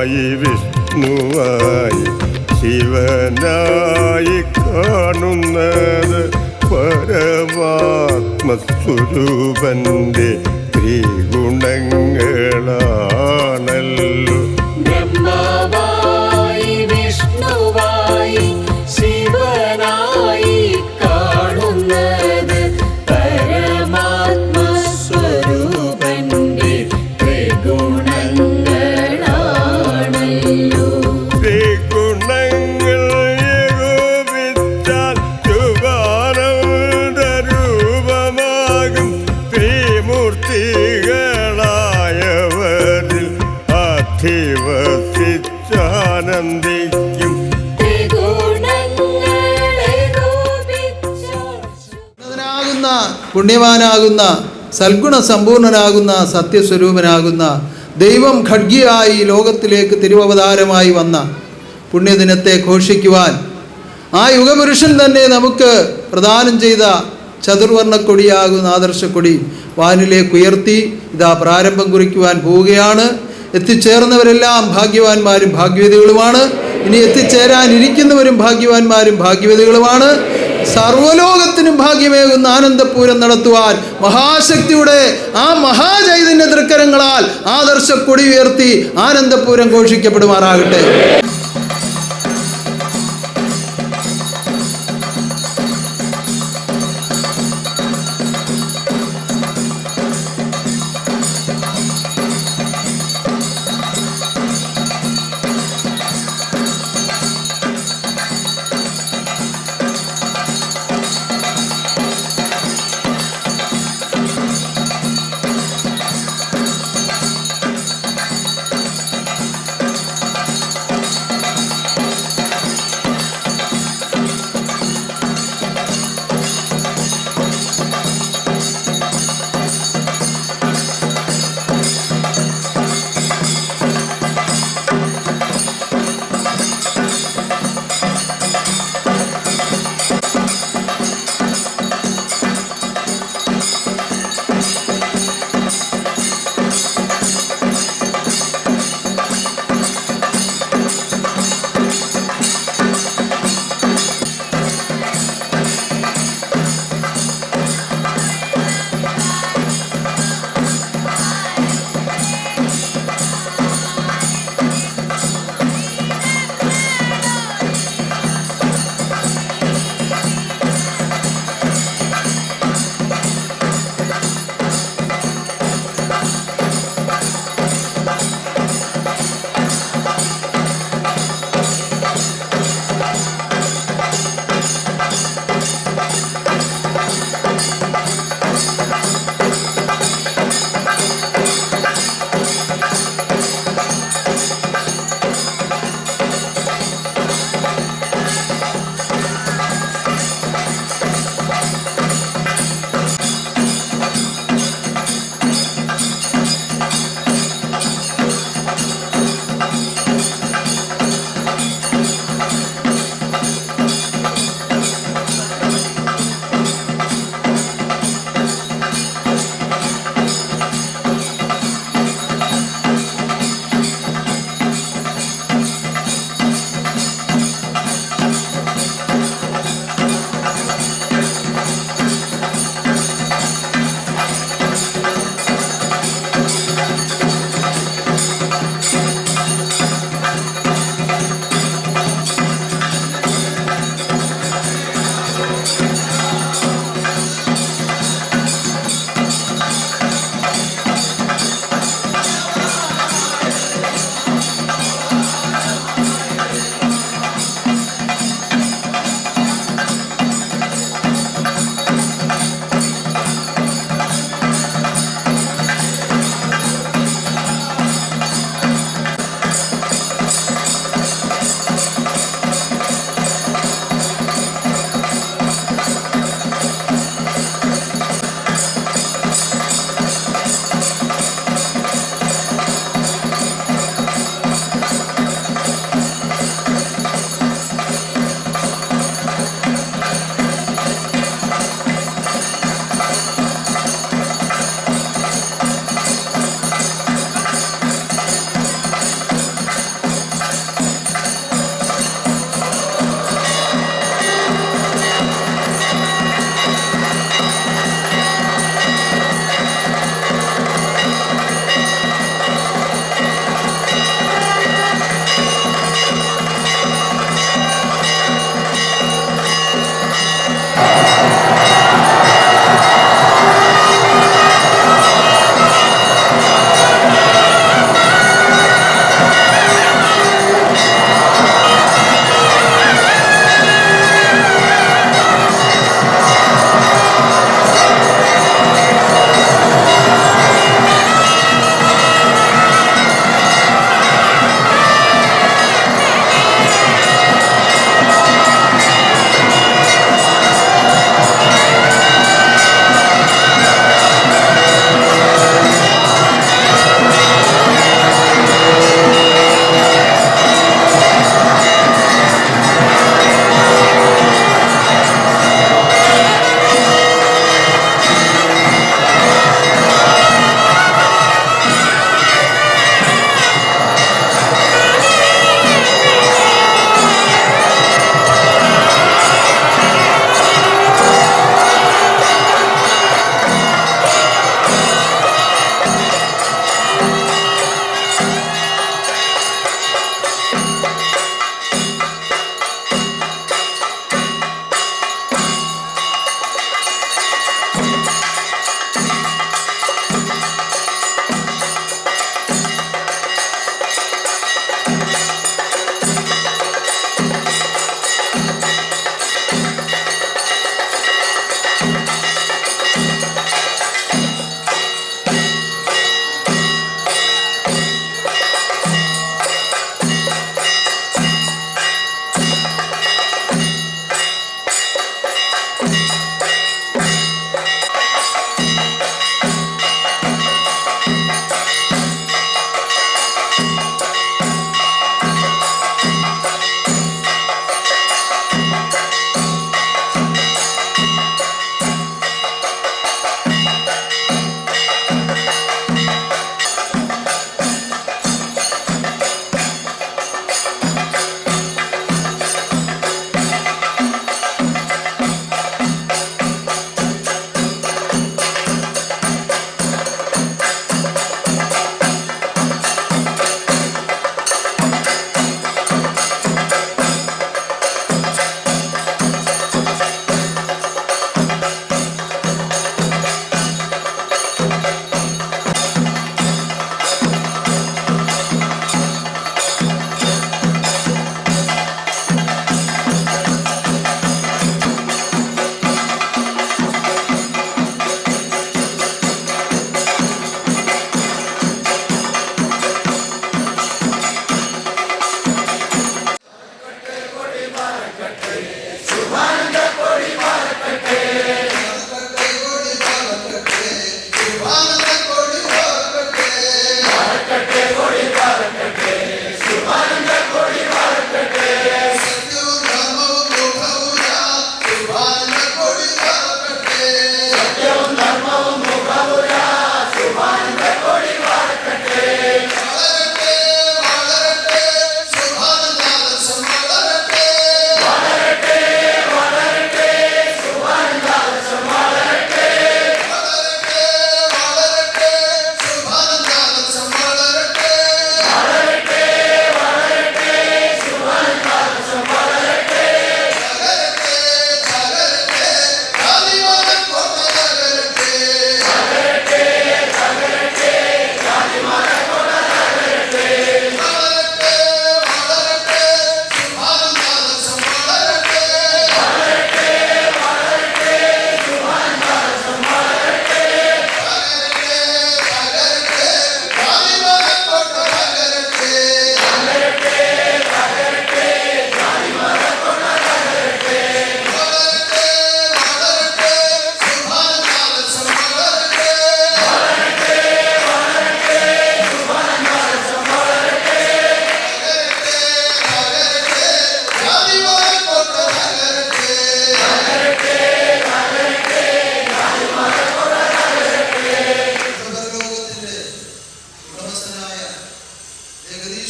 ബ്രഹ്മാവായി വിഷ്ണുവായി ശിവനായി കാണുന്നത് പരമാത്മസ്വരൂപന്റെ ത്രിഗുണങ്ങളാണല്ലോ. ബ്രഹ്മാവായി വിഷ്ണുവായി ശിവനായി കാണുന്നത് പരമാത്മസ്വരൂപന്റെ ത്രിഗുണങ്ങളാണല്ലോ. ത്രിഗുണങ്ങൾ ഏകോപിച്ചാൽ രൂപാനന്ദരൂപമാകും ത്രിമൂർത്തികളായവരിൽ അധിവസിച്ചാനന്ദിക്കും. പുണ്യവാനാകുന്ന സൽഗുണ സമ്പൂർണനാകുന്ന സത്യസ്വരൂപനാകുന്ന ദൈവം ഖഡ്ഗിയായി ലോകത്തിലേക്ക് തിരുവവതാരമായി വന്ന പുണ്യദിനത്തെ ഘോഷിക്കുവാൻ ആ യുഗപുരുഷൻ തന്നെ നമുക്ക് പ്രദാനം ചെയ്ത ചതുർവർണ്ണക്കൊടിയാകുന്ന ആദർശക്കൊടി വാനിലേക്ക് ഉയർത്തി ഇതാ പ്രാരംഭം കുറിക്കുവാൻ പോവുകയാണ്. എത്തിച്ചേർന്നവരെല്ലാം ഭാഗ്യവാന്മാരും ഭാഗ്യവതികളുമാണ്. ഇനി എത്തിച്ചേരാനിരിക്കുന്നവരും ഭാഗ്യവാന്മാരും ഭാഗ്യവതികളുമാണ്. സർവലോകത്തിനും ഭാഗ്യമേകുന്ന ആനന്ദപൂരം നടത്തുവാൻ മഹാശക്തിയുടെ ആ മഹാചൈതന്യ തൃക്കരങ്ങളാൽ ആദർശക്കൊടി ഉയർത്തി ആനന്ദപൂരം ഘോഷിക്കപ്പെടുമാറാകട്ടെ.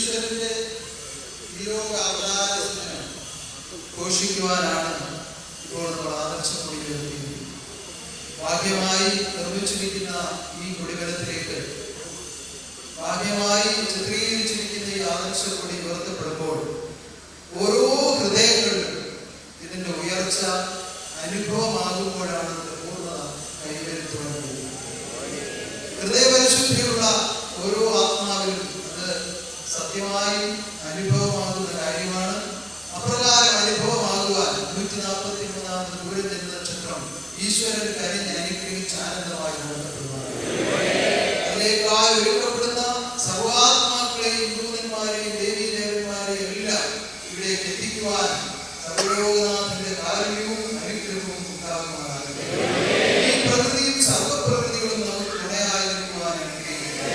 ഈശ്വരന്റെ വിയോഗ അവതാരത്തിന് ഘോഷിക്കുവാനാണ് ഇപ്പോൾ നമ്മൾ ആദർശക്കൊടി ഉയർത്തിയത്. ഭാഗ്യമായി നിർമ്മിച്ചിരിക്കുന്ന ഈ കൊടിമരത്തിലേക്ക്, ഭാഗ്യമായി ചിത്രീകരിച്ചിരിക്കുന്ന ഈ ആദർശക്കൊടി ഉയർത്തപ്പെടുമ്പോൾ ഓരോ ഹൃദയങ്ങളിലും ഇതിന്റെ ഉയർച്ച അനുഭവമാകുമ്പോഴാണ് പൂർണ്ണത കൈവരുത്തുവാൻ കഴിയുന്നത്. ഹൃദയപരിശുദ്ധിയുള്ള ഓരോ ആത്മാവിലും അത് സത്യമായി അനുഭവമാകുന്ന കാര്യമാണ്. അപ്രകാരം അനുഭവമാകുവാൻ 143 ദൂരജന്യ നക്ഷത്രം ഈശ്വരൻ കരഞ്ഞ് അനുഗ്രഹിച്ച് ആനന്ദമായി നടത്തപ്പെടുവാണ്. അതിലേക്കായി ഒരുക്കപ്പെടുന്ന സർവാത്മാക്കളെയും ദൂതന്മാരെയും ദേവീദേവന്മാരെയും എല്ലാം ഇവിടേക്ക് എത്തിക്കുവാൻ സർവലോകനാഥന്റെ കാരുണ്യവും അനുഗ്രഹവും ഉണ്ടാകുമാറാകട്ടെ. ഈ പ്രകൃതിയും സർവപ്രകൃതികളും നമുക്ക് തുണയായി നിൽക്കുവാൻ അനുഗ്രഹിക്കുന്നു.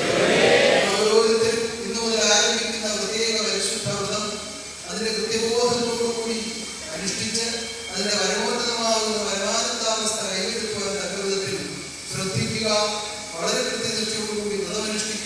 ഓരോരുത്തരും ഇന്നു മുതൽ ആരംഭിക്കുന്ന പ്രത്യേക പരിശുദ്ധ വ്രതം അതിന്റെ കൃത്യബോധത്തോടുകൂടി അനുഷ്ഠിച്ച് അതിന്റെ പരമോന്നതമാകുന്ന പരമാനന്ദാവസ്ഥ കൈവരുത്തുവാൻ തക്ക വിധത്തിൽ ശ്രദ്ധിക്കുക. വളരെ കൃത്യനിഷ്ഠയോടുകൂടി വ്രതമനുഷ്ഠിക്കുക.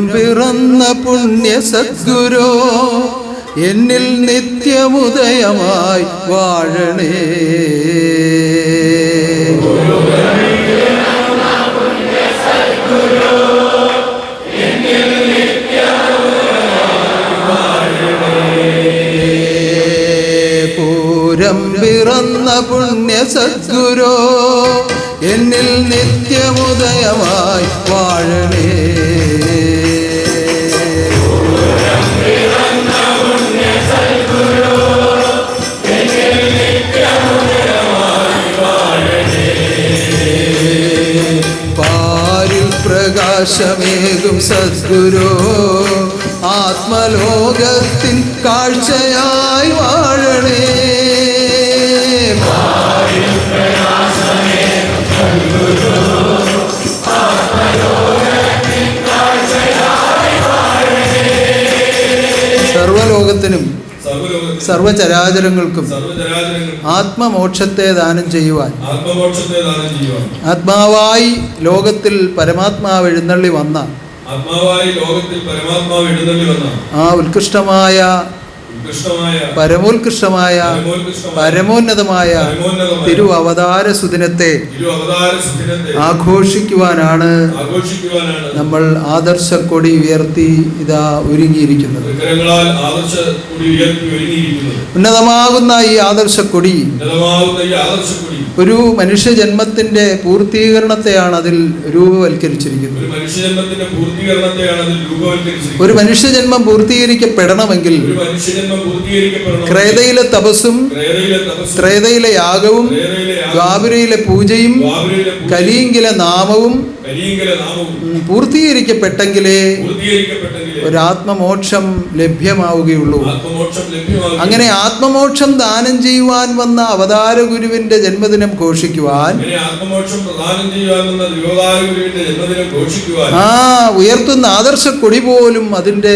പിറന്ന പുണ്യ സദ്ഗുരു എന്നിൽ നിത്യമുദയമായി വാഴണേ. പൂരം പിറന്ന പുണ്യ സദ്ഗുരു എന്നിൽ നിത്യമുദയമായി വാഴണേ. പാരിൽ പ്രകാശമേകും സദ്ഗുരു ആത്മലോകത്തിൻ കാഴ്ചയായി വാഴണേ. സർവലോകത്തിനും സർവചരാചരങ്ങൾക്കും ആത്മമോക്ഷത്തെ ദാനം ചെയ്യുവാൻ ആത്മാവായി ലോകത്തിൽ പരമാത്മാവ് എഴുന്നള്ളി വന്ന ആ ഉത്കൃഷ്ടമായ പരമോത്കൃഷ്ടമായ പരമോന്നതമായ തിരുവവതാര സുദിനത്തെ ആഘോഷിക്കുവാനാണ് നമ്മൾ ആദർശക്കൊടി ഉയർത്തി ഇതാ ഒരുങ്ങിയിരിക്കുന്നത്. ഉന്നതമാകുന്ന ഈ ആദർശക്കൊടി ഒരു മനുഷ്യജന്മത്തിന്റെ പൂർത്തീകരണത്തെയാണ് അതിൽ രൂപവൽക്കരിച്ചിരിക്കുന്നത്. ഒരു മനുഷ്യജന്മം പൂർത്തീകരിക്കപ്പെടണമെങ്കിൽ ക്രേതയിലെ തപസ്സും ത്രേതയിലെ യാഗവും ദ്വാപരയിലെ പൂജയും കലിയിങ്കിലെ നാമവും പൂർത്തീകരിക്കപ്പെട്ടെങ്കിലേ ഒരാത്മമോക്ഷം ലഭ്യമാവുകയുള്ളൂ. അങ്ങനെ ആത്മമോക്ഷം ദാനം ചെയ്യുവാൻ വന്ന അവതാര ഗുരുവിന്റെ ജന്മദിനം ഘോഷിക്കുവാൻ ആ ഉയർത്തുന്ന ആദർശ കൊടി പോലും അതിന്റെ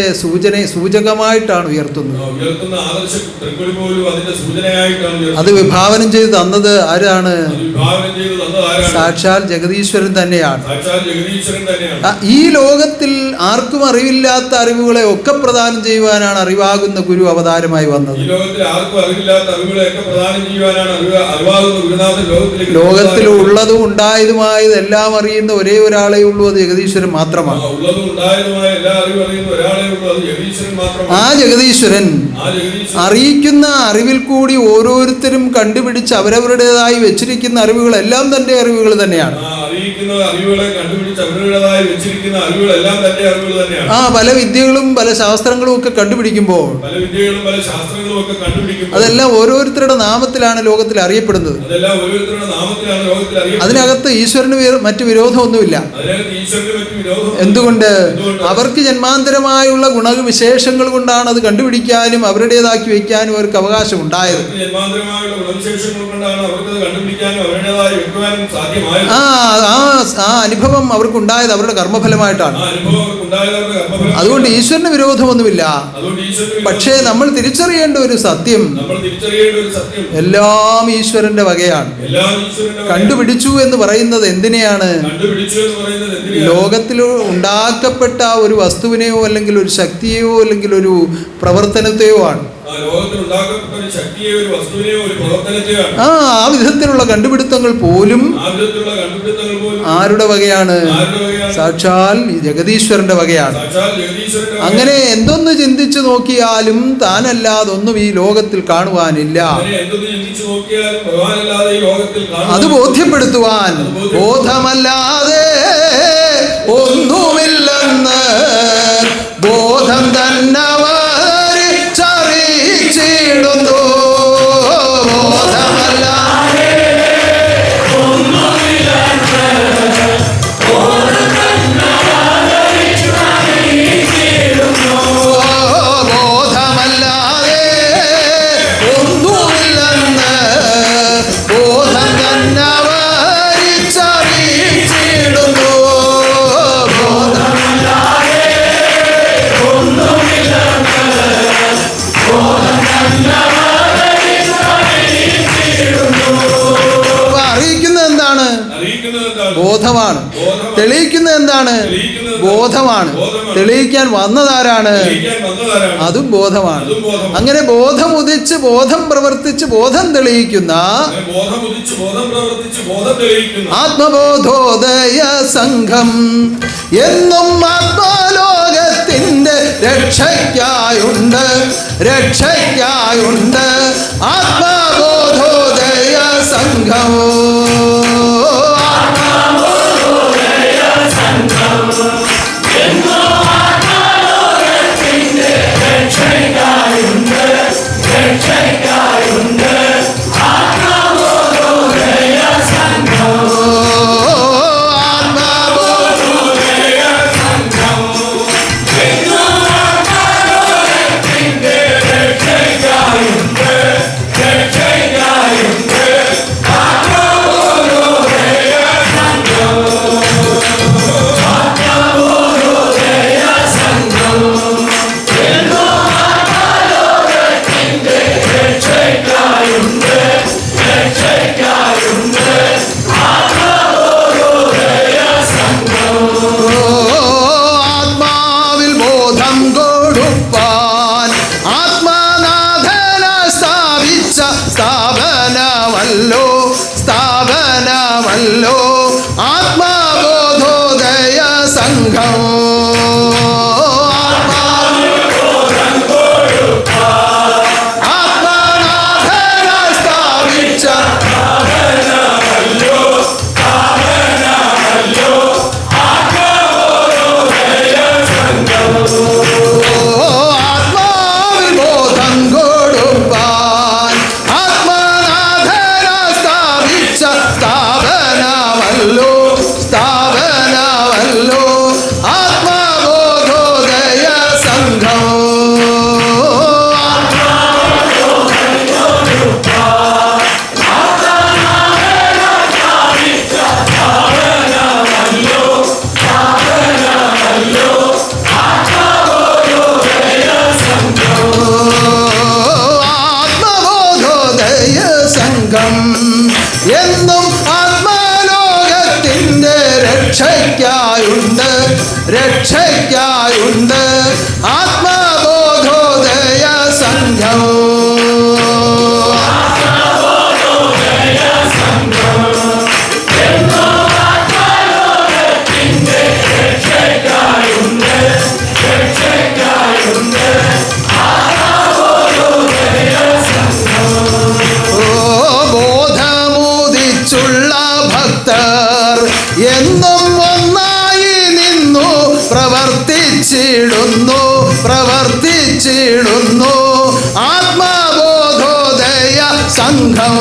സൂചകമായിട്ടാണ് ഉയർത്തുന്നത്. അത് വിഭാവനം ചെയ്ത് തന്നത് ആരാണ്? സാക്ഷാൽ ജഗദീശ്വരൻ തന്നെയാണ്. ഈ ലോകത്തിൽ ആർക്കും അറിവില്ലാത്ത അറിവുകളെ ഒക്കെ പ്രദാനം ചെയ്യുവാനാണ് അറിവാകുന്ന ഗുരു അവതാരമായി വന്നത്. ലോകത്തിൽ ഉള്ളതും ഉണ്ടായതുമായത് എല്ലാം അറിയുന്ന ഒരേ ഒരാളെ ഉള്ളൂ, അത് ജഗദീശ്വരൻ മാത്രമാണ്. ആ ജഗദീശ്വരൻ അറിയിക്കുന്ന അറിവിൽ കൂടി ഓരോരുത്തരും കണ്ടുപിടിച്ച് അവരവരുടേതായി വെച്ചിരിക്കുന്ന അറിവുകളെല്ലാം തന്റെ അറിവുകൾ തന്നെയാണ്. ആ പല വിദ്യകളും പല ശാസ്ത്രങ്ങളും ഒക്കെ കണ്ടുപിടിക്കുമ്പോൾ അതെല്ലാം ഓരോരുത്തരുടെ നാമത്തിലാണ് ലോകത്തിൽ അറിയപ്പെടുന്നത്. അതിനകത്ത് ഈശ്വരന് മറ്റു വിരോധമൊന്നുമില്ല. എന്തുകൊണ്ട്? അവർക്ക് ജന്മാന്തരമായുള്ള ഗുണവിശേഷങ്ങൾ കൊണ്ടാണ് അത് കണ്ടുപിടിക്കാനും അവരുടേതാക്കി വയ്ക്കാനും അവർക്ക് അവകാശം ഉണ്ടായത്. ആ അനുഭവം അവർക്കുണ്ടായത് അവരുടെ കർമ്മഫലമായിട്ടാണ്. അതുകൊണ്ട് ഈശ്വരന് വിരോധമൊന്നുമില്ല. പക്ഷേ നമ്മൾ തിരിച്ചറിയേണ്ട ഒരു സത്യം, എല്ലാം ഈശ്വരന്റെ വകയാണ്. കണ്ടുപിടിച്ചു എന്ന് പറയുന്നത് എന്തിനെയാണ്? ലോകത്തിൽ ഉണ്ടാക്കപ്പെട്ട ഒരു വസ്തുവിനെയോ അല്ലെങ്കിൽ ഒരു ശക്തിയെയോ അല്ലെങ്കിൽ ഒരു പ്രവർത്തനത്തെയോ ആണ്. ആ വിധത്തിലുള്ള കണ്ടുപിടുത്തങ്ങൾ പോലും ആരുടെ വകയാണ്? സാക്ഷാൽ ജഗദീശ്വരന്റെ വകയാണ്. അങ്ങനെ എന്തൊന്ന് ചിന്തിച്ചു നോക്കിയാലും താനല്ലാതൊന്നും ഈ ലോകത്തിൽ കാണുവാനില്ല. അത് ബോധ്യപ്പെടുത്തുവാൻ ബോധമല്ലാതെ ഒന്നുമില്ലെന്ന് ബോധം തന്നെ ചറിച്ചിടുന്നു. ബോധമാണ്. തെളിയിക്കുന്നത് എന്താണ്? ബോധമാണ്. തെളിയിക്കാൻ വന്നതാരാണ്? അതും ബോധമാണ്. അങ്ങനെ ബോധം ഉദിച്ച് ബോധം പ്രവർത്തിച്ച് ബോധം തെളിയിക്കുന്ന ആത്മബോധോദയ സംഘം എന്നും ആത്മലോകത്തിൻ്റെ രക്ഷയ്ക്കായുണ്ട്, രക്ഷയ്ക്കായുണ്ട് ആത്മബോധോദയ സംഘം. സ്ഥാപനമല്ലോ, സ്ഥാപനമല്ലോ ആത്മബോധോദയ സംഘം. ആത്മനാഥന സ്ഥാപിച്ച ആത്മാവിൽ ബോധം കൊടുപ്പാൻ സ്ഥാപനമല്ലോ, സ്ഥാപനമല്ലോ ആത്മബോധോദയ സംഘം. ആത്മബോധോദയ സംഘം എന്നും ആത്മലോകത്തിൻ്റെ രക്ഷയ്ക്കായുണ്ട്, രക്ഷയ്ക്കായുണ്ട് ആത്മബോധോദയ സംഘം. ബോധമുദിച്ചുള്ള ഭക്തർ എന്നും ഒന്നായി നിന്നു പ്രവർത്തിച്ചിടുന്നു, പ്രവർത്തിച്ചിടുന്നു ആത്മബോധോദയ സംഘം.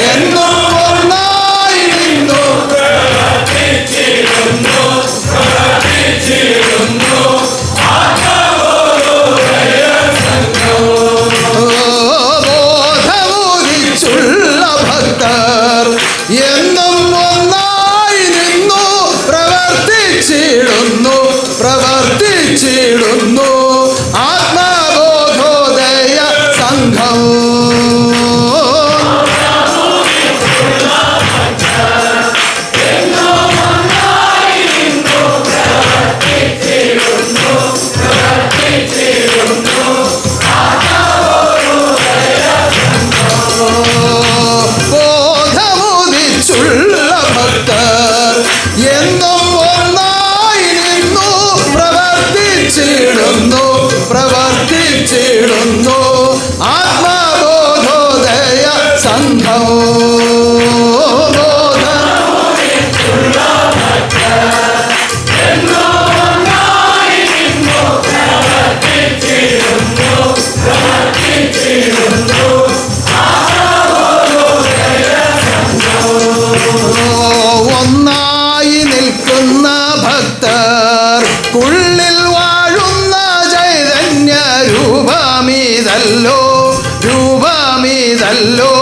എന്നും ഒന്നായി നിന്നു ബോധമുദിച്ചുള്ള ഭക്തർ എന്നും ഒന്നായി നിന്നു പ്രവർത്തിച്ചിടുന്നു, പ്രവർത്തിച്ചിടുന്നു ആത്മബോധോദയ സംഘം. ബോധമുദിച്ചുള്ള ഭക്തർ എന്നും ഒന്നായി നിന്നു പ്രവർത്തിച്ചിടുന്നു, പ്രവർത്തിച്ചിടുന്നു ആത്മബോധോദയ സംഘം. ഒന്നായി നിൽക്കുന്ന ഭക്തർ ഉള്ളിൽ വാഴുന്ന ചൈതന്യ രൂപമിതല്ലോ, രൂപമിതല്ലോ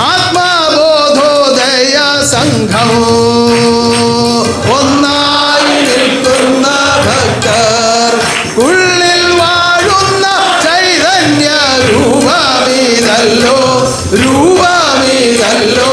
ആത്മബോധോദയ സംഘം. ഒന്നായി നിൽക്കുന്ന ഭക്തർ ഉള്ളിൽ വാഴുന്ന ചൈതന്യ രൂപമിതല്ലോ, രൂപമിതല്ലോ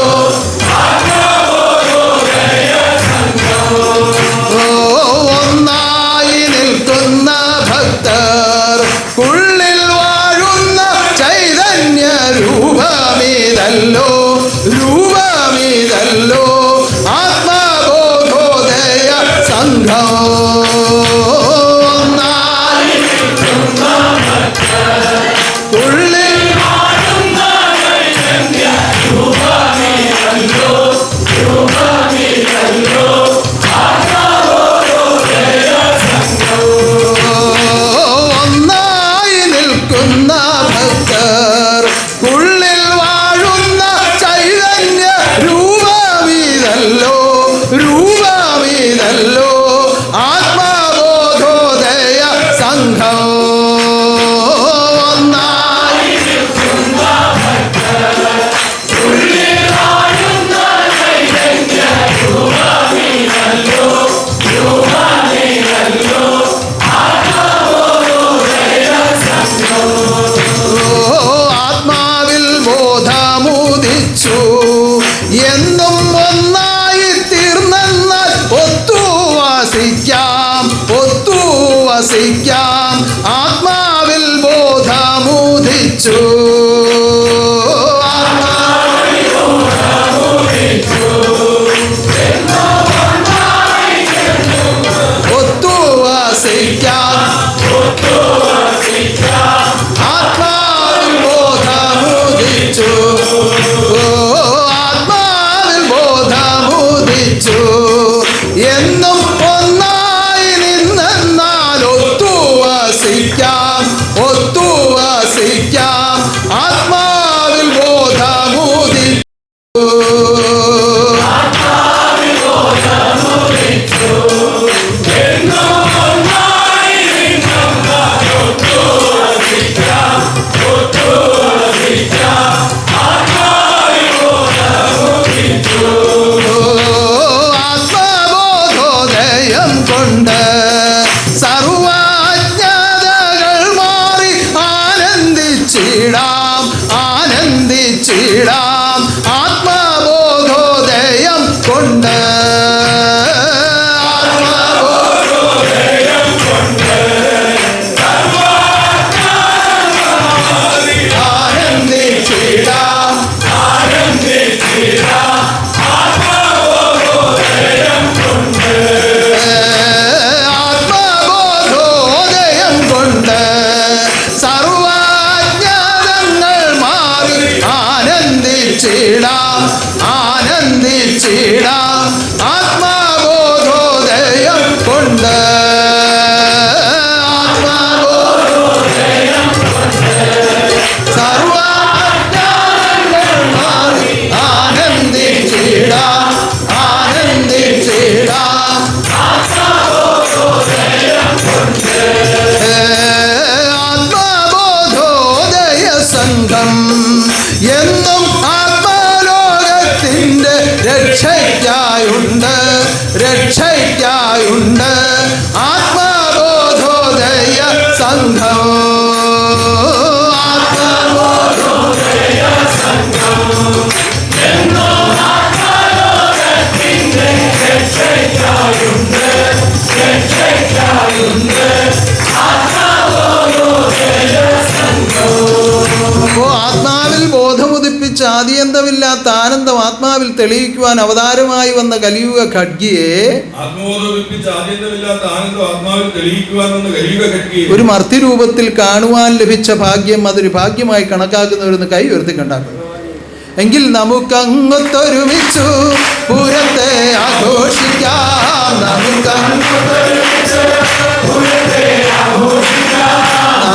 വസിക്കാം ആത്മാവിൽ ബോധമുദിച്ചു ആത്മാവിൽ ബോധമുദിച്ചു എന്നും ഒന്നായി നിന്നാൽ ഒത്തുവസിക്കാം ആത്മാവിൽ ബോധമുദിച്ചു ആത്മബോധോദയം കൊണ്ട് സർവജ്ഞതകൾ മാറി ആനന്ദിച്ചിടാം ആത്മബോധോദയം കൊണ്ട് ആത്മബോധോദയം കൊണ്ട് സർവജ്ഞതങ്ങൾ മാറി ആനന്ദിച്ചിടാം ആത്മബോധോദയം കൊണ്ട് സർവജ്ഞതകൾ മാറി ആനന്ദിച്ചിടാം ആത്മബോധോദയ സംഘം എന്നും ആത്മലോകത്തിൻ്റെ രക്ഷയ്ക്കായുണ്ട് ആത്മബോധോദയ സംഘം ആത്മാവിൽ ബോധമുദിപ്പിച്ച് ആദിയന്തമില്ലാത്ത ആനന്ദം ആത്മാവിൽ തെളിയിക്കുവാൻ അവതാരമായി വന്ന കലിയുഗ ഖഡ്ഗിയെ ഒരു മർത്യരൂപത്തിൽ കാണുവാൻ ലഭിച്ച ഭാഗ്യം അതൊരു ഭാഗ്യമായി കണക്കാക്കുന്നവരെന്ന് കൈ ഉയർത്തി കണ്ടാക്കുന്നു. എങ്കിൽ നമുക്കങ്ങൊത്തൊരുമിച്ചു പൂരത്തെ ആഘോഷിക്കാം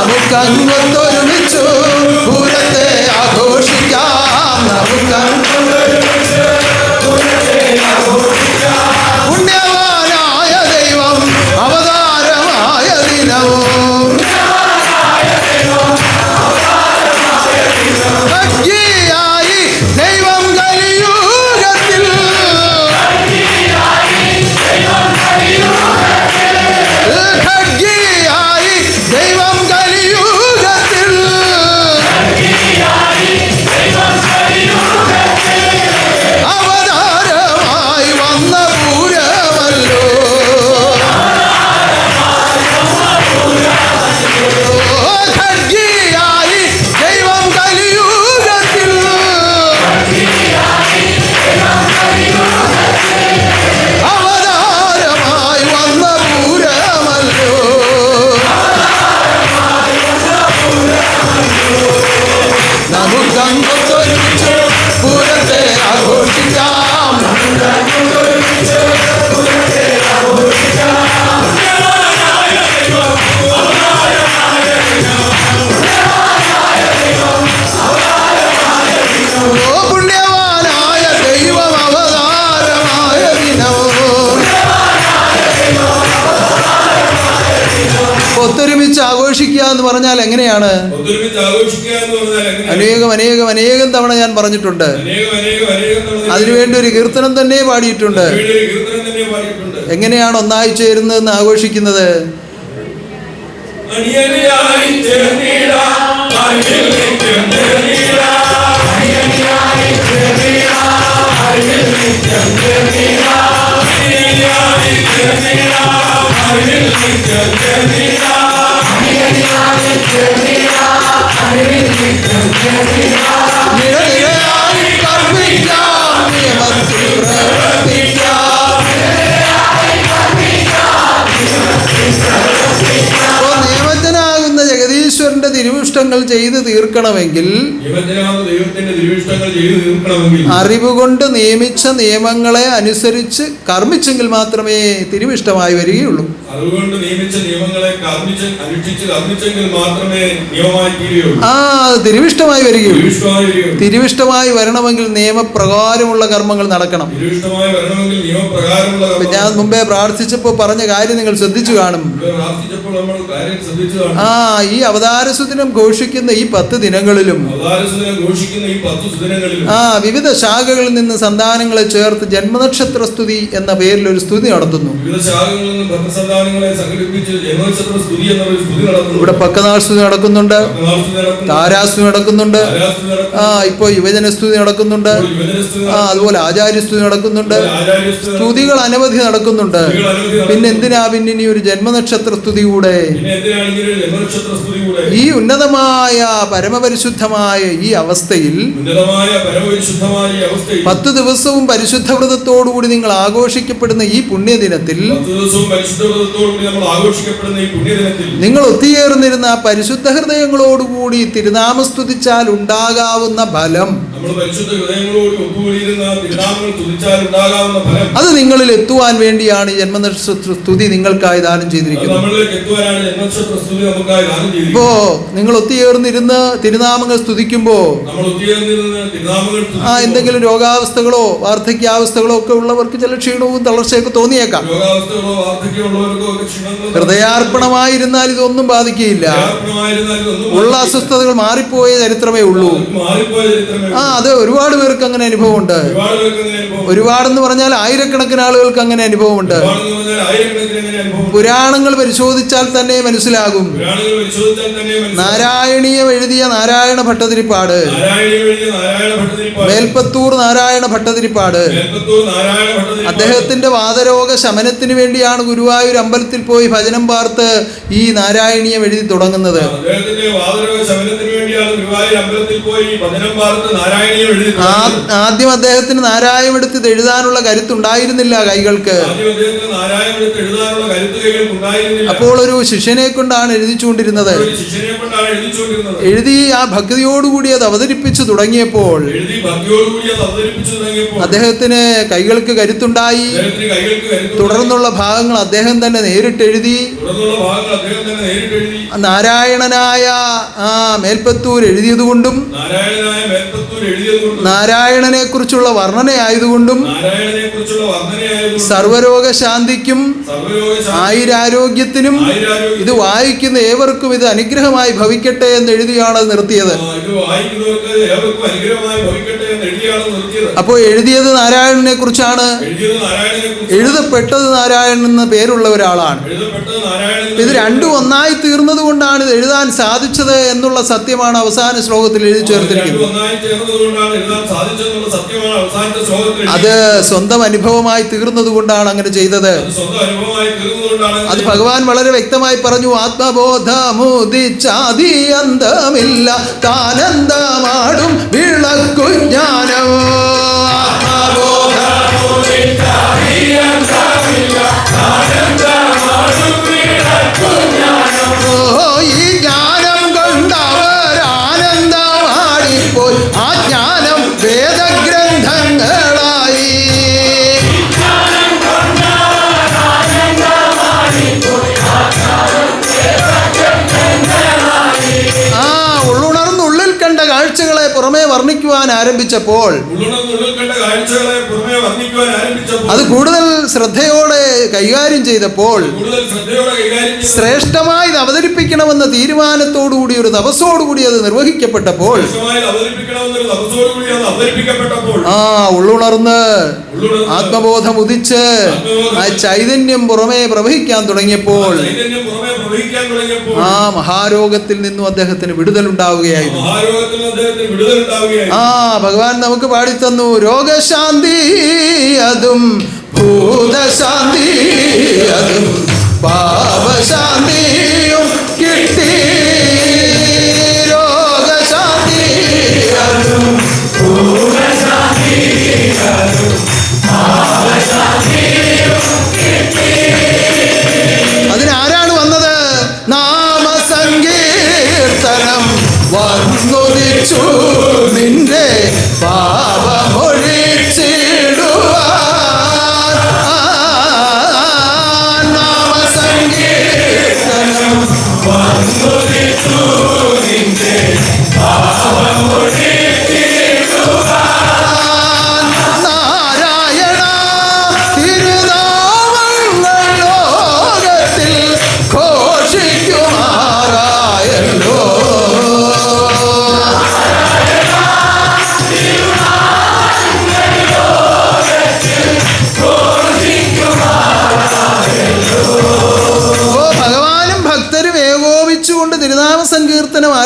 നമുക്കങ്ങൊത്തൊരുമിച്ചു പൂരത്തെ ആഘോഷിക്കാം പുണ്യവാനായ ദൈവം അവതാരമായ ദിനവും ഭക്തിയായി ദൈവം കലിയുഗത്തിൽ ഖഡ്ഗിയായി ദൈവം കലിയുഗത്തിൽ അവതാരമായി വന്ന പൂരമല്ലോ ഖഡ്ഗിയായി ദൈവം കലിയുഗത്തിൽ അവതാരമായി വന്ന പൂരമല്ലോ നമുക്കങ്ങൊത്തൊരുമിച്ചു പൂരത്തെ ആഘോഷിക്കാം ഓ പുണ്യവാനായ ദൈവം അവതാരമായ ദിനവും ഒത്തൊരുമിച്ച് ആഘോഷിക്കുക എന്ന് പറഞ്ഞാൽ എങ്ങനെയാണ്? അനേകം തവണ ഞാൻ പറഞ്ഞിട്ടുണ്ട്. അതിനുവേണ്ടി ഒരു കീർത്തനം തന്നെ പാടിയിട്ടുണ്ട്. എങ്ങനെയാണ് ഒന്നായി ചേരുന്നതെന്ന് ആഘോഷിക്കുന്നത്? നിരനിരയായി കർമ്മിക്കാം, നിയമത്തിൽ പ്രവർത്തിക്കാം. തിരുവിഷ്ടങ്ങൾ ചെയ്ത് തീർക്കണമെങ്കിൽ നിയമജ്ഞനാകുന്ന ദൈവത്തിന്റെ തിരുവിഷ്ടങ്ങൾ ചെയ്തു തീർക്കണമെങ്കിൽ അറിവുകൊണ്ട് നിയമിച്ച നിയമങ്ങളെ അനുസരിച്ച് കർമ്മിച്ചെങ്കിൽ മാത്രമേ തിരുവിഷ്ടമായി വരികയുള്ളൂ. അതുകൊണ്ട് നിയമിച്ച നിയമങ്ങളെ കർമ്മിച്ചെങ്കിൽ മാത്രമേ നിയമമായി തീരുകയുള്ളൂ. തിരുവിഷ്ടമായി വരികയുള്ളൂ. തിരുവിഷ്ടമായി വരികയുള്ളൂ. തിരുവിഷ്ടമായി വരണമെങ്കിൽ നിയമപ്രകാരമുള്ള കർമ്മങ്ങൾ നടക്കണം. തിരുവിഷ്ടമായി വരണമെങ്കിൽ നിയമപ്രകാരമുള്ള ഞാൻ മുമ്പേ പ്രാർത്ഥിച്ചപ്പോൾ പറഞ്ഞ കാര്യം നിങ്ങൾ ശ്രദ്ധിച്ചു കാണും. പ്രാർത്ഥിച്ചപ്പോൾ നമ്മൾ കാര്യം ശ്രദ്ധിച്ചു കാണും. ഈ അവതാരസുദിനം ഘോഷിക്കുന്ന ഈ 10 ദിനങ്ങളിലും ഘോഷിക്കുന്ന ഈ 10 സുദിനങ്ങളിലും വിവിധ ശാഖകളിൽ നിന്ന് സന്താനങ്ങളെ ചേർത്ത് ജന്മനക്ഷത്ര സ്തുതി എന്ന പേരിൽ ഒരു സ്തുതി നടത്തുന്നു. വിവിധ ശാഖകളിൽ നിന്ന് ഭക്തസന്താനങ്ങളെ സംഘടിപ്പിച്ച് ജന്മനക്ഷത്ര സ്തുതി എന്ന ഒരു സ്തുതി നടത്തുന്നു. ഇവിടെ പക്കനാൾ സ്തുതി നടക്കുന്നുണ്ട്, താരാസ്തുതി നടക്കുന്നുണ്ട്, ഇപ്പോ യുവജന സ്തുതി നടക്കുന്നുണ്ട്, അതുപോലെ ആചാര്യസ്തുതി നടക്കുന്നുണ്ട്. സ്തുതികൾ അനവധി നടക്കുന്നുണ്ട്. പിന്നെ എന്തിനാ പിന്നെ ഇനി ഒരു ജന്മനക്ഷത്ര സ്തുതി കൂടെ? ഈ ഉന്നതമായ പരമപരിശുദ്ധമായ ഈ അവസ്ഥയിൽ 10 ദിവസവും പരിശുദ്ധ വ്രതത്തോടുകൂടി നിങ്ങൾ ആഘോഷിക്കപ്പെടുന്ന ഈ പുണ്യദിനത്തിൽ നിങ്ങൾ ഒത്തുചേർന്നിരുന്ന പരിശുദ്ധ ഹൃദയങ്ങളോടുകൂടി തിരുനാമം സ്തുതിച്ചാൽ ഉണ്ടാകാവുന്ന ഫലം അത് നിങ്ങളിൽ എത്തുവാൻ വേണ്ടിയാണ് ഈ ജന്മനക്ഷത്ര സ്തുതി നിങ്ങൾക്കായി ദാനം ചെയ്തിരിക്കുന്നത്. ഇപ്പോ നിങ്ങൾ ഒത്തുചേർന്നിരുന്ന് തിരുനാമങ്ങൾ സ്തുതിക്കുമ്പോ എന്തെങ്കിലും രോഗാവസ്ഥകളോ വാർദ്ധക്യാവസ്ഥകളോ ഒക്കെ ഉള്ളവർക്ക് ചില ക്ഷീണവും തളർച്ചയൊക്കെ തോന്നിയേക്കാം. ഹൃദയാർപ്പണമായിരുന്നാൽ ഇതൊന്നും ബാധിക്കുകയില്ല. ഉള്ള അസ്വസ്ഥതകൾ മാറിപ്പോയ ചരിത്രമേ ഉള്ളൂ. അത് ഒരുപാട് പേർക്ക് അങ്ങനെ അനുഭവമുണ്ട്. ഒരുപാടെന്ന് പറഞ്ഞാൽ ആയിരക്കണക്കിന് ആളുകൾക്ക് അങ്ങനെ അനുഭവമുണ്ട്. പുരാണങ്ങൾ പരിശോധിച്ചാൽ തന്നെ മനസ്സിലാകും. നാരായണീയം എഴുതിയ നാരായണ ഭട്ടതിരിപ്പാട്, മേൽപ്പത്തൂർ നാരായണ ഭട്ടതിരിപ്പാട്, അദ്ദേഹത്തിന്റെ വാതരോഗ ശമനത്തിന് വേണ്ടിയാണ് ഗുരുവായൂർ അമ്പലത്തിൽ പോയി ഭജനം പാർത്ത് ഈ നാരായണീയം എഴുതി തുടങ്ങുന്നത്. ആദ്യം അദ്ദേഹത്തിന് നാരായണം എടുത്ത് എഴുതാനുള്ള കരുത്തുണ്ടായിരുന്നില്ല കൈകൾക്ക്. അപ്പോൾ ഒരു ശിഷ്യനെ കൊണ്ടാണ് എഴുതിച്ചുകൊണ്ടിരുന്നത്. എഴുതി ആ ഭക്തിയോടുകൂടി അത് അവതരിപ്പിച്ചു തുടങ്ങിയപ്പോൾ അദ്ദേഹത്തിന് കൈകൾക്ക് കരുത്തുണ്ടായി. തുടർന്നുള്ള ഭാഗങ്ങൾ അദ്ദേഹം തന്നെ നേരിട്ട് എഴുതി. നാരായണനായ മേൽപ്പത്തൂർ എഴുതിയതുകൊണ്ടും നാരായണനെ കുറിച്ചുള്ള വർണ്ണനയായതുകൊണ്ടും സർവരോഗശാന്തിക്കും ആയുരാരോഗ്യത്തിനും ഇത് വായിക്കുന്ന ഏവർക്കും ഇത് അനുഗ്രഹമായി ഭവിക്കട്ടെ എന്ന് എഴുതിയാണ് നിർത്തിയത്. അപ്പോൾ എഴുതിയത് നാരായണനെ കുറിച്ചാണ്, എഴുതപ്പെട്ടത് നാരായണൻ എന്ന പേരുള്ള ഒരാളാണ്. ഇത് രണ്ടും ഒന്നായി തീർന്നത് കൊണ്ടാണ് ഇത് എഴുതാൻ സാധിച്ചത് എന്നുള്ള സത്യമാണ് അവസാന ശ്ലോകത്തിൽ എഴുതി ചേർത്തിരിക്കുന്നത്. അത് സ്വന്തം അനുഭവമായി തീർന്നത് കൊണ്ടാണ് അങ്ങനെ ചെയ്തത്. അത് ഭഗവാൻ വളരെ വ്യക്തമായി പറഞ്ഞു. ആത്മബോധമുദിച്ചാതി അന്തമില്ല താനന്തമാടും വിളക്കു ജ്ഞാനം. ഈ ജ്ഞാനം കൊണ്ടവർ ആനന്ദമാടിപ്പോയി. ആ ജ്ഞാനം വേദഗ്രന്ഥങ്ങളായി. ഉള്ളുണർന്നുള്ളിൽ കണ്ട കാഴ്ചകളെ പുറമേ വർണ്ണിക്കുവാൻ ആരംഭിച്ചപ്പോൾ അത് കൂടുതൽ ശ്രദ്ധയോടെ കൈകാര്യം ചെയ്തപ്പോൾ ശ്രേഷ്ഠമായി ഇത് അവതരിപ്പിക്കണമെന്ന തീരുമാനത്തോടുകൂടി ഒരു തപസ്സോടുകൂടി അത് നിർവഹിക്കപ്പെട്ടപ്പോൾ ഉള്ളുണർന്ന് ആത്മബോധം ഉദിച്ച് ആ ചൈതന്യം പുറമേ പ്രവഹിക്കാൻ തുടങ്ങിയപ്പോൾ മഹാരോഗത്തിൽ നിന്നും അദ്ദേഹത്തിന് വിടുതലുണ്ടാവുകയായിരുന്നു. ഭഗവാൻ നമുക്ക് പാടിത്തന്നു. രോഗശാന്തി അതും ഭൂതശാന്തി അതും പാപശാന്തിയും കിട്ടി. രോഗശാന്തി അതും ഭൂതശാന്തി അതും പാപശാന്തിയും കിട്ടി. അതിനാരാണ് വന്നത്? നാമസങ്കീർത്തനം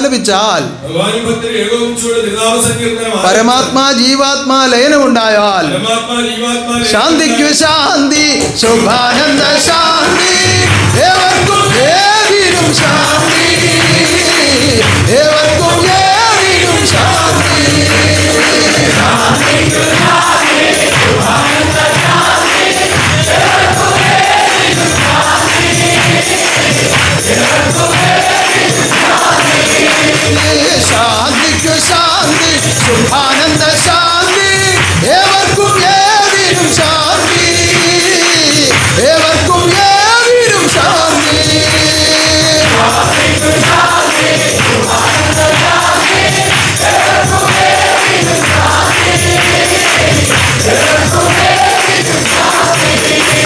ആലപിച്ചാൽ, ഭഗവാനും ഭക്തരും ഏകോപിച്ചുകൊണ്ട് തിരുനാമ സങ്കീർത്തനം ആലപിച്ചാൽ, പരമാത്മാ ജീവാത്മാ ലയനമുണ്ടായാൽ, പരമാത്മാ ജീവാത്മാ ശാന്തിക്കു ശാന്തി ശുഭാനന്ദ ശാന്തി, ഏവർക്കും ഏതിനും ശാന്തി, ഏവർക്കും ഏതിനും ശാന്തി. ശാന്തിക്കു ശാന്തി ശുഭാനന്ദ ശാന്തി, ഏവർക്കും ഏതിനും ശാന്തി, ഏവർക്കും ഏതിനും ശാന്തി.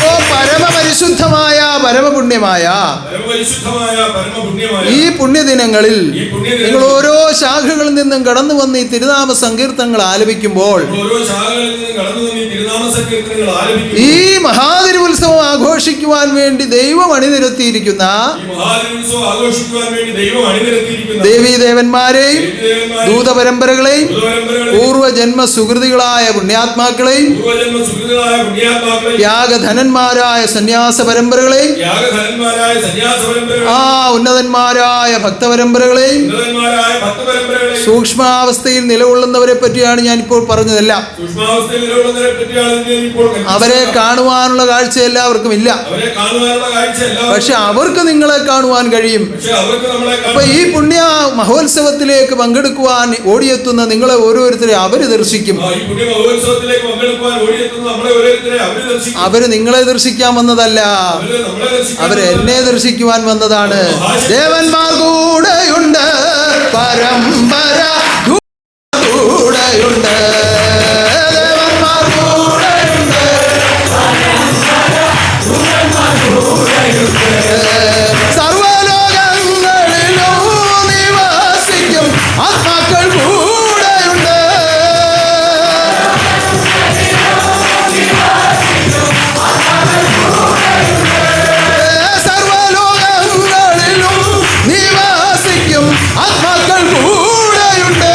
ഓ പരമപരിശുദ്ധമായ പരമപുണ്യമായ പരമപരിശുദ്ധമായ പരമപുണ്യമായ ഈ പുണ്യദിനങ്ങളിൽ ഈ പുണ്യദിനങ്ങളിൽ നിങ്ങൾ ഓരോ ശാഖകളിൽ നിന്നും കടന്നു വന്ന് ഈ തിരുനാമ സങ്കീർത്തനങ്ങൾ ആലപിക്കുമ്പോൾ, ഓരോ ശാഖകളിൽ നിന്ന് കടന്നു വന്ന് ഈ തിരുനാമ സങ്കീർത്തനങ്ങൾ ആലപിക്കുന്നു. ഈ മഹാതിരുവുത്സവം ആഘോഷിക്കുവാൻ വേണ്ടി ദൈവം അണിനിരത്തിയിരിക്കുന്ന ഈ മഹാദിനോത്സവം ആഘോഷിക്കുവാൻ വേണ്ടി ദൈവം അണിനിരത്തിയിരിക്കുന്ന ദേവീദേവന്മാരെയും ദേവന്മാരെയും ദൂതപരമ്പരകളെയും ദൂതപരമ്പരകളെയും പൂർവജന്മ സുഹൃതികളായ പുണ്യാത്മാക്കളെയും പൂർവജന്മ സുഹൃത്തുക്കളായ പുണ്യാത്മാക്കളെയും ത്യാഗധനന്മാരായ സന്യാസ പരമ്പരകളെയും യാഗധനന്മാരായ സന്യാസ പരമ്പരകളെയും ആ ഉന്നതന്മാരായ ഭക്തപരമ്പരകളെയും ഉന്നതന്മാരായ ഭക്തപരമ്പരകളെയും സൂക്ഷ്മാവസ്ഥയിൽ നിലകൊള്ളുന്നവരെ പറ്റിയാണ് ഞാനിപ്പോൾ പറഞ്ഞതെല്ലാം. സൂക്ഷ്മാവസ്ഥയിൽ നിലകൊള്ളുന്നവരെ പറ്റിയാണ് ഞാൻ ഇപ്പോൾ കൽപ്പിച്ചത്. അവരെ കാണുവാനുള്ള കാഴ്ച എല്ലാവർക്കും ഇല്ല, അവരെ കാണുവാനുള്ള കാഴ്ച എല്ലാവർക്കും പക്ഷെ അവർക്ക് നിങ്ങളെ കാണുവാൻ കഴിയും. പക്ഷേ അവർക്ക് നമ്മളെ അപ്പൊ ഈ പുണ്യ മഹോത്സവത്തിലേക്ക് പങ്കെടുക്കുവാൻ ഓടിയെത്തുന്ന നിങ്ങളെ ഓരോരുത്തരെ അവര് ദർശിക്കും. ഈ പുണ്യ മഹോത്സവത്തിലേക്ക് പങ്കെടുക്കുവാൻ ഓടിയെത്തുന്ന നമ്മളെ ഓരോരുത്തരെ അവര് ദർശിക്കും. അവര് നിങ്ങളെ ദർശിക്കാൻ വന്നതല്ല, അവര് നമ്മളെ ദർശിക്കാൻ അവര് എന്നെ ദർശിക്കുവാൻ വന്നതാണ്. ദേവന്മാർ കൂടെയുണ്ട്, പരമ്പര കൂടെയുണ്ട്, ദേവന്മാർ കൂടെയുണ്ട്, സർവലോകങ്ങളിലും നിവാസിക്കും ആത്മാക്കൾ കൂടെയുണ്ട്. സർവലോകങ്ങളിലും നിവാസിക്കും ആത്മാക്കൾ കൂടെയുണ്ട്.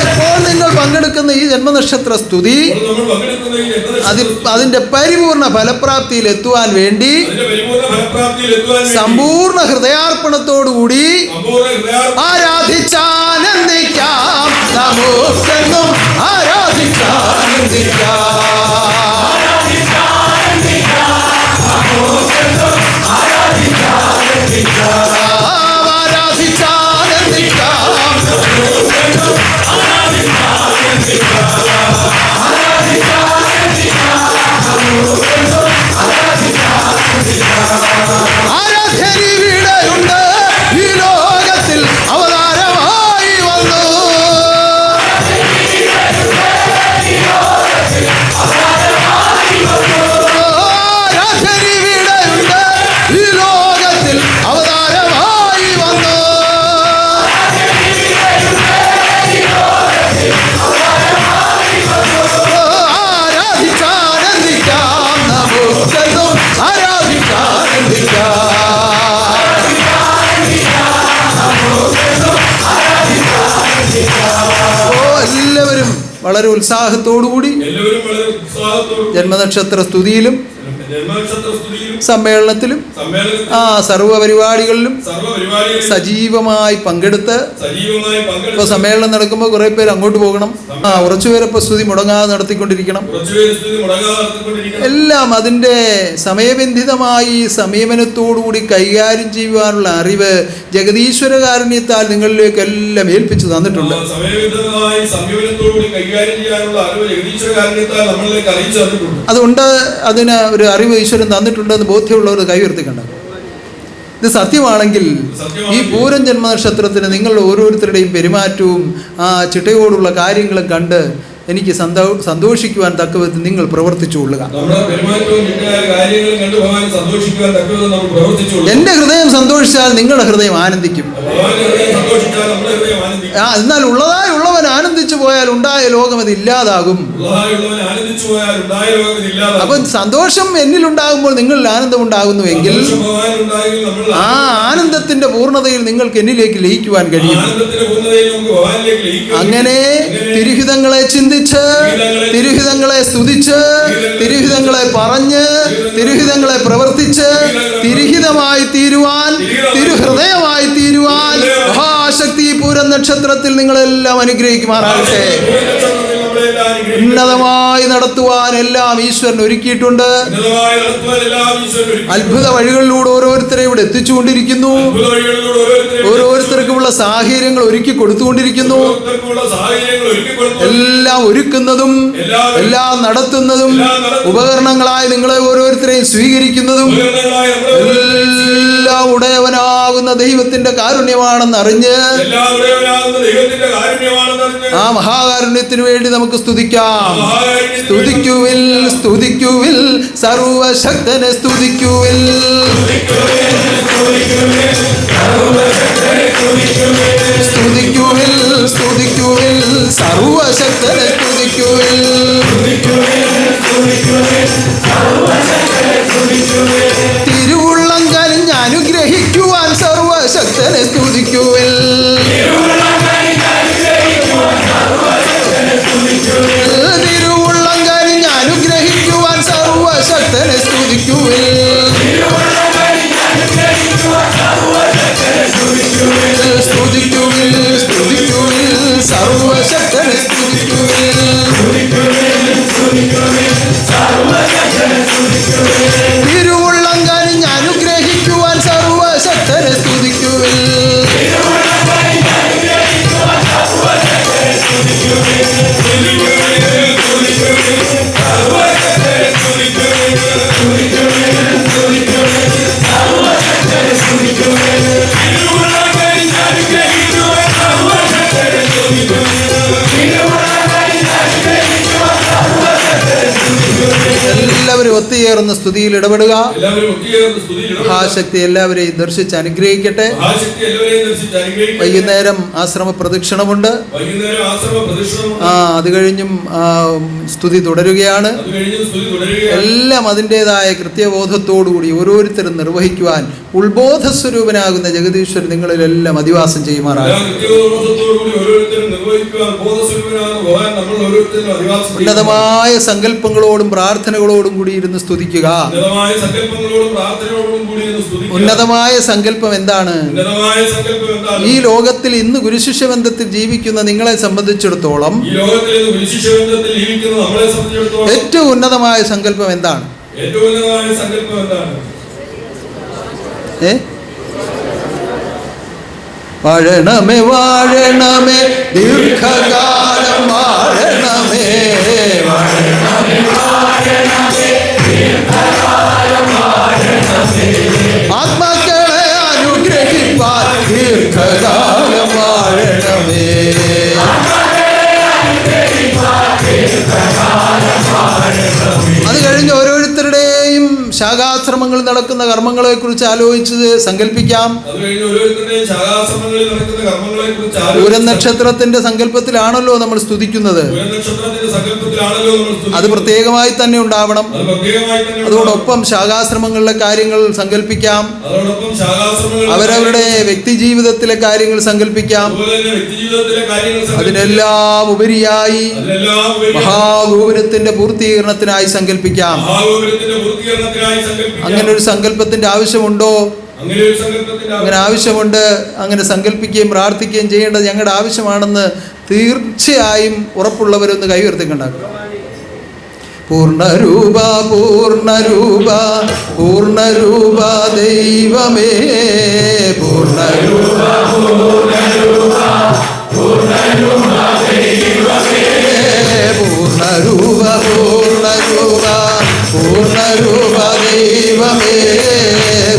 ഇപ്പോൾ നിങ്ങൾ പങ്കെടുക്കുന്ന ഈ ജന്മനക്ഷത്ര സ്തുതി നമ്മൾ പങ്കെടുക്കുന്ന ഈ ജന്മദിവസത്തിൽ അതിന്റെ പരിപൂർണ ഫലപ്രാപ്തിയിൽ എത്തുവാൻ വേണ്ടി അതിന്റെ പരിപൂർണ്ണ ഫലപ്രാപ്തിയിൽ എത്തുവാൻ വേണ്ടി സമ്പൂർണ്ണ ഹൃദയാർപ്പണത്തോടുകൂടി സമ്പൂർണ്ണ ഹൃദയാർപ്പണം ആരാധിച്ചാനന്ദിക്കാം, നമുക്കെന്നും ആരാധിച്ചാനന്ദിക്കാം. ആരാധ്യനിവിടെയുണ്ട്, ഈ ലോകത്തിൽ അവതാരമായി വന്നു. ആരാധ്യനിവിടെയുണ്ട്, ഈ ലോകത്തിൽ അവതാരമായി വന്നു. ആരാധിച്ചാനന്ദിക്കാം, നമുക്കെന്നും ആരാധിച്ചാനന്ദിക്കാം. എല്ലാവരും വളരെ ഉത്സാഹത്തോടുകൂടി എല്ലാവരും വളരെ ഉത്സാഹത്തോടും ജന്മനക്ഷത്ര സ്തുതിയിലും ജന്മനക്ഷത്ര സ്തുതിയിലും സമ്മേളനത്തിലും സമ്മേളനത്തിലും ആ സർവ്വ പരിപാടികളിലും സർവ്വപരിപാടികളിലും സജീവമായി പങ്കെടുത്ത് സജീവമായി ഇപ്പോൾ പങ്കെടുത്ത് സമ്മേളനം നടക്കുമ്പോൾ കുറേ പേര് അങ്ങോട്ട് പോകണം, കുറച്ചുപേരപ്പോൾ സ്തുതി മുടങ്ങാതെ നടത്തിക്കൊണ്ടിരിക്കണം. കുറച്ചുപേര് സ്തുതി മുടങ്ങാതെ നടത്തിക്കൊണ്ടിരിക്കണം. എല്ലാം അതിൻ്റെ സമയബന്ധിതമായി സമയമനത്തോടുകൂടി കൈകാര്യം ചെയ്യുവാനുള്ള അറിവ് ജഗതീശ്വരകാരുണ്യത്താൽ നിങ്ങളിലേക്ക് എല്ലാം ഏൽപ്പിച്ചു തന്നിട്ടുണ്ട്. സമയബന്ധിതമായി സംയമനത്തോടുകൂടി കൈകാര്യം ചെയ്യാനുള്ള അറിവ് ജഗദീശ്വരകാരുണ്യത്താൽ നമ്മളിലേക്ക് അറിയിച്ചു തന്നിട്ടുണ്ട്. അതുകൊണ്ട് അതിന് ഒരു അറിവ് ഈശ്വരൻ തന്നിട്ടുണ്ടെന്ന് ബോധ്യമുള്ളവർ കൈയുയർത്തിക്കണ്ട. ഇത് സത്യമാണെങ്കിൽ ഈ പൂരം ജന്മനക്ഷത്രത്തിന് നിങ്ങളുടെ ഓരോരുത്തരുടെയും പെരുമാറ്റവും ആ ചിട്ടയോടുള്ള കാര്യങ്ങളും കണ്ട് എനിക്ക് സന്തോഷിക്കുവാൻ തക്കവിധത്തിൽ നിങ്ങൾ പ്രവർത്തിച്ചു കൊള്ളുക. എൻ്റെ ഹൃദയം സന്തോഷിച്ചാൽ നിങ്ങളുടെ ഹൃദയം ആനന്ദിക്കും. എന്നാൽ ഉള്ളവൻ ആനന്ദിച്ചു പോയാൽ പോയാൽ ഉണ്ടായ ലോകം അത് ഇല്ലാതാകും. ഉള്ളതായുള്ളവൻ ആനന്ദിച്ചു പോയാൽ ഉണ്ടായ ലോകം ഇത് ഇല്ലാതാകും. അപ്പം സന്തോഷം എന്നിലുണ്ടാകുമ്പോൾ നിങ്ങളിൽ ആനന്ദം ഉണ്ടാകുന്നുവെങ്കിൽ സന്തോഷം ഭഗവാനിൽ ഉണ്ടായെങ്കിൽ നമ്മൾ ആ ആനന്ദത്തിന്റെ പൂർണ്ണതയിൽ നിങ്ങൾക്ക് എന്നിലേക്ക് ലയിക്കുവാൻ കഴിയും. ആനന്ദത്തിന്റെ പൂർണ്ണതയിൽ നമുക്ക് ഭഗവാനിലേക്ക് ലയിക്കാം. അങ്ങനെ തിരുഹിതങ്ങളെ ചിന്തിച്ച്, തിരുഹിതങ്ങളെ സ്തുതിച്ച്, തിരുഹിതങ്ങളെ പറഞ്ഞ്, തിരുഹിതങ്ങളെ പ്രവർത്തിച്ച്, തിരുഹിതമായി തീരുവാൻ, തിരുഹൃദയമായി തീരുവാൻ മഹാശക്തി പൂരം നക്ഷത്രത്തിൽ നിങ്ങളെല്ലാം അനുഗ്രഹിക്കുമാറാകട്ടെ. ഉന്നതമായി നടത്തുവാൻ എല്ലാം ഈശ്വരൻ ഒരുക്കിയിട്ടുണ്ട്. അത്ഭുത വഴികളിലൂടെ ഓരോരുത്തരെ ഇവിടെ എത്തിച്ചുകൊണ്ടിരിക്കുന്നു. ഓരോരുത്തർക്കുമുള്ള സാഹചര്യങ്ങൾ ഒരുക്കി കൊടുത്തുകൊണ്ടിരിക്കുന്നു. എല്ലാം ഒരുക്കുന്നതും എല്ലാം നടത്തുന്നതും ഉപകരണങ്ങളായി നിങ്ങളെ ഓരോരുത്തരെയും സ്വീകരിക്കുന്നതും എല്ലാം ഉടയവനാകുന്ന ദൈവത്തിന്റെ കാരുണ്യമാണെന്ന് അറിഞ്ഞ് ആ മഹാകാരുണ്യത്തിന് വേണ്ടി നമുക്ക് സ്തുതിക്കാം. സ്തുതിക്കുവിൽ, സ്തുതിക്കുവിൽ, സർവശക്തനെ സ്തുതിക്കുവിൽ. സ്തുതിക്കുവിൽ, സ്തുതിക്കുവിൽ, സർവശക്തനെ സ്തുതിക്കുവിൽ. തിരുവുള്ളം കനിഞ്ഞ് അനുഗ്രഹിക്കുവാൻ സർവശക്തനെ സ്തുതിക്കുവിൽ. തിരുവുള്ളം കനിഞ്ഞ് അനുഗ്രഹിക്കുവാൻ സർവശക്തനെ സ്തുതിക്കുവിൽ. സ്തുതിക്കുവിൽ, സ്തുതിക്കുവിൽ, സർവശക്തനെ സ്തുതിക്കുവിൽ. തിരുവുള്ളം കനിഞ്ഞ് അനുഗ്രഹിക്കുവാൻ സർവശക്തനെ സ്തുതിക്കുവിൽ. എല്ലാവരും ഒത്തുചേർന്ന സ്തുതിയിൽ ഇടപെടുക. മഹാശക്തി എല്ലാവരെയും ദർശിച്ച് അനുഗ്രഹിക്കട്ടെ. വൈകുന്നേരം ആശ്രമ പ്രദക്ഷിണമുണ്ട്. അത് കഴിഞ്ഞും സ്തുതി തുടരുകയാണ്. എല്ലാം അതിൻ്റെതായ കൃത്യബോധത്തോടുകൂടി ഓരോരുത്തരും നിർവഹിക്കുവാൻ ഉത്ബോധ സ്വരൂപനാകുന്ന ജഗദീശ്വരൻ നിങ്ങളിലെല്ലാം അധിവാസം ചെയ്യുമാറാകും. ഉന്നതമായ സങ്കല്പങ്ങളോടും പ്രാർത്ഥനകളോടും കൂടി ഇരുന്ന് സ്തുതിക്കുക. ഉന്നതമായ സങ്കല്പം എന്താണ്? ഈ ലോകത്തിൽ ഇന്ന് ഗുരുശിഷ്യ ബന്ധത്തിൽ ജീവിക്കുന്ന നിങ്ങളെ സംബന്ധിച്ചിടത്തോളം ഏറ്റവും ഉന്നതമായ സങ്കല്പം എന്താണ്? വാഴണമേ, വാഴണമേ, ദീർഘകാലം വാഴണമേ. ആത്മാക്കളെ അനുഗ്രഹിപ്പാൻ ദീർഘകാലം വാഴണമേ. അത് കഴിഞ്ഞ് ഓരോരുത്തരുടെയും ശാഖാശ്രമങ്ങളിൽ നടക്കുന്ന കർമ്മങ്ങളെ കുറിച്ച് ആലോചിച്ച് സങ്കല്പിക്കാം. പൂരം നക്ഷത്രത്തിന്റെ സങ്കല്പത്തിലാണല്ലോ നമ്മൾ സ്തുതിക്കുന്നത്. അത് പ്രത്യേകമായി തന്നെ ഉണ്ടാവണം. അതോടൊപ്പം ശാഖാശ്രമങ്ങളിലെ കാര്യങ്ങൾ സങ്കല്പിക്കാം. അവരവരുടെ വ്യക്തി ജീവിതത്തിലെ കാര്യങ്ങൾ സങ്കല്പിക്കാം. അതിനെല്ലാം ഉപരിയായി മഹാഗോപുരത്തിന്റെ പൂർത്തീകരണത്തിനായി സങ്കല്പിക്കാം. അങ്ങനെ ഒരു സങ്കല്പത്തിന്റെ ആവശ്യമുണ്ടോ? അങ്ങനെ ആവശ്യമുണ്ട്. അങ്ങനെ സങ്കല്പിക്കുകയും പ്രാർത്ഥിക്കുകയും ചെയ്യേണ്ടത് ഞങ്ങളുടെ ആവശ്യമാണെന്ന് തീർച്ചയായും ഉറപ്പുള്ളവരൊന്ന് കൈയുയർത്തിക്കൊണ്ടാക്കും. പൂർണ്ണരൂപ, പൂർണ്ണരൂപ, പൂർണ്ണരൂപ ദൈവമേ. പൂർണ്ണരൂപ, പൂർണ്ണരൂപ, പൂർണ്ണരൂപ ദൈവമേ. പൂർണ്ണരൂപ, പൂർണ്ണരൂപ, പൂർണ്ണരൂപ ദൈവമേ.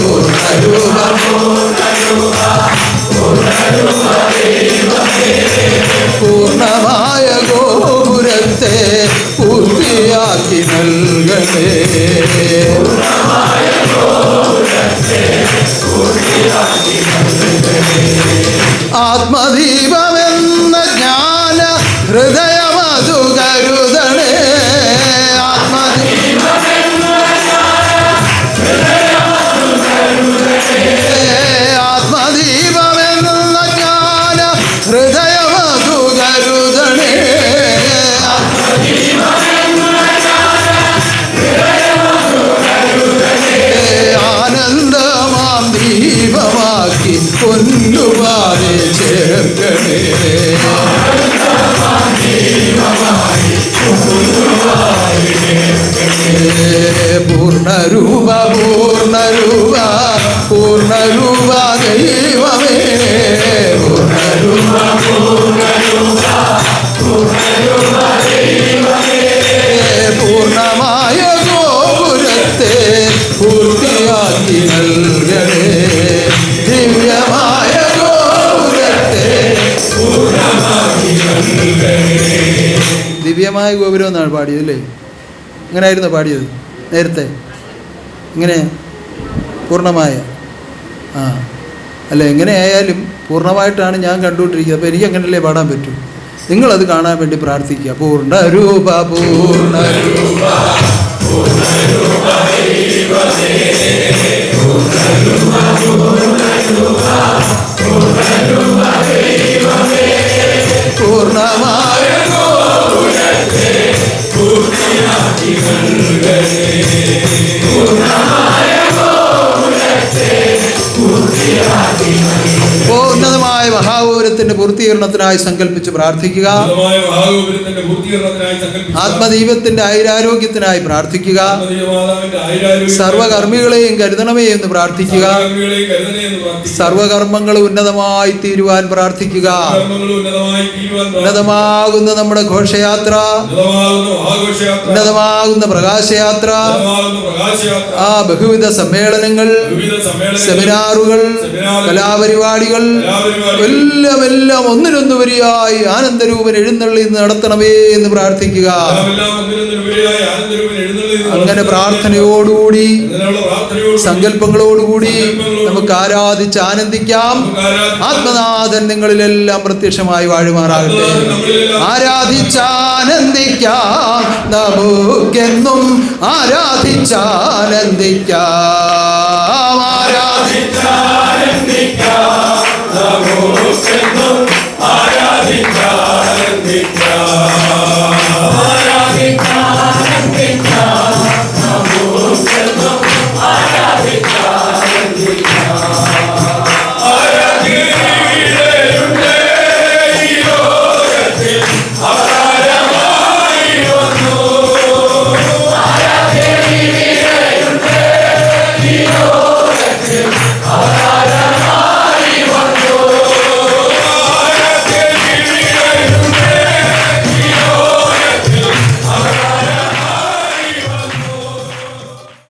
പൂർണ്ണരൂപ, പൂർണ്ണരൂപ, പൂർണ്ണരൂപ ദൈവമേ. പൂർണ്ണമായ ഗോപുരത്തെ പൂർത്തിയാക്കി നൽകണേ. പൂർണ്ണമായ ഗോപുരത്തെ പൂർത്തിയാക്കി നൽകണേ. ആത്മദീപമെന്ന ജ്ഞാന ഹൃദയ ദിവ്യമായ ഗോപുരം എന്നാണ് പാടിയത് അല്ലേ? ഇങ്ങനെയായിരുന്നു പാടിയത് നേരത്തെ? ഇങ്ങനെ പൂർണ്ണമായ അല്ല, എങ്ങനെയായാലും പൂർണ്ണമായിട്ടാണ് ഞാൻ കണ്ടുകൊണ്ടിരിക്കുന്നത്. അപ്പോൾ എനിക്ക് അങ്ങനെയല്ലേ പാടാൻ പറ്റൂ. നിങ്ങളത് കാണാൻ വേണ്ടി പ്രാർത്ഥിക്കുക. പൂർണ്ണരൂപ പൂർണ്ണരൂപ പൂർണ്ണമായ ഉന്നതമായ മഹാഗോപുരത്തിന്റെ പൂർത്തീകരണത്തിനായി സങ്കല്പിച്ച് പ്രാർത്ഥിക്കുക. ആത്മദീപത്തിന്റെ ആയുരാരോഗ്യത്തിനായി പ്രാർത്ഥിക്കുക. സർവകർമ്മികളെയും കരുതണമേ എന്ന് പ്രാർത്ഥിക്കുക. സർവകർമ്മങ്ങളും ഉന്നതമായി തീരുവാൻ പ്രാർത്ഥിക്കുക. ഉന്നതമാകുന്ന നമ്മുടെ ഘോഷയാത്ര, ഉന്നതമാകുന്ന പ്രകാശയാത്ര, ആ ബഹുവിധ സമ്മേളനങ്ങൾ, സെമിനാറുകൾ, കലാപരിപാടികൾ എല്ലാം എല്ലാം ഒന്നിനൊന്നുപരിയായി ആനന്ദരൂപൻ എഴുന്നള്ളി നടത്തണമേ എന്ന് പ്രാർത്ഥിക്കുക. അങ്ങനെ പ്രാർത്ഥനയോടുകൂടി സങ്കല്പങ്ങളോടുകൂടി നമുക്ക് ആരാധിച്ച് ആനന്ദിക്കാം. ആത്മനാഥൻ നിങ്ങളിലെല്ലാം പ്രത്യക്ഷമായി വാഴുമാറാകട്ടെ. ആരാധിച്ചാനന്ദിക്കാം, നമുക്കെന്നും ആരാധിച്ചാനന്ദിക്കാം. ആരാധിച്ചാനന്ദിക്കാം, നമുക്കെന്നും ആരാധിച്ചാനന്ദിക്കാം.